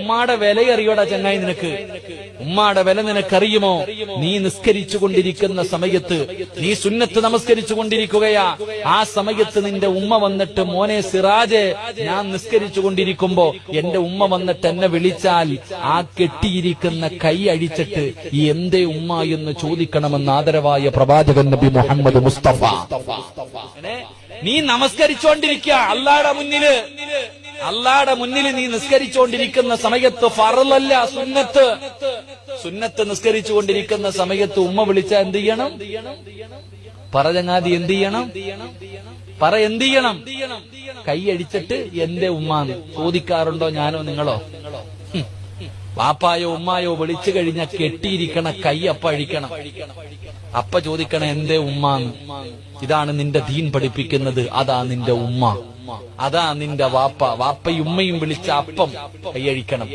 ഉമ്മാടെ വില അറിയോടാ ചങ്ങായി നിനക്ക്? ഉമ്മാടെ വില നിനക്കറിയുമോ? നീ നിസ്കരിച്ചു കൊണ്ടിരിക്കുന്ന സമയത്ത്, നീ സുന്നത്ത് നമസ്കരിച്ചു കൊണ്ടിരിക്കുകയാ, ആ സമയത്ത് നിന്റെ ഉമ്മ വന്നിട്ട് മോനെ സിറാജെ ഞാൻ നിസ്കരിച്ചു കൊണ്ടിരിക്കുമ്പോ എന്റെ ഉമ്മ വന്നിട്ട് എന്നെ വിളിച്ചാൽ ആ കെട്ടിയിരിക്കുന്ന കൈ അഴിച്ചിട്ട് എന്തേ ഉമ്മ എന്ന് ചോദിക്കണമെന്ന് ആദരവായ പ്രവാചകൻ നബി മുഹമ്മദ് മുസ്തഫ. നീ നമസ്കരിച്ചുകൊണ്ടിരിക്കുക അല്ലാഹുടെ മുന്നിൽ നീ നിസ്കരിച്ചുകൊണ്ടിരിക്കുന്ന സമയത്ത് ഫർളല്ല സുന്നത്ത് നിസ്കരിച്ചുകൊണ്ടിരിക്കുന്ന സമയത്ത് ഉമ്മ വിളിച്ചാ എന്ത് ചെയ്യണം? ചങ്ങാതി എന്ത് ചെയ്യണം? എന്ത് ചെയ്യണം? കൈ അടിച്ചിട്ട് എന്റെ ഉമ്മാന്ന് ചോദിക്കാറുണ്ടോ ഞാനോ നിങ്ങളോ? വാപ്പായോ ഉമ്മായോ വിളിച്ചു കഴിഞ്ഞ കെട്ടിയിരിക്കണ കൈ അപ്പ അഴിക്കണം, അപ്പ ചോദിക്കണം എന്റെ ഉമ്മാന്ന്. ഇതാണ് നിന്റെ ദീൻ പഠിപ്പിക്കുന്നത്. അതാ നിന്റെ ഉമ്മ, അതാ നിന്റെ വാപ്പയും ഉമ്മയും വിളിച്ച അപ്പം കൈയഴിക്കണം.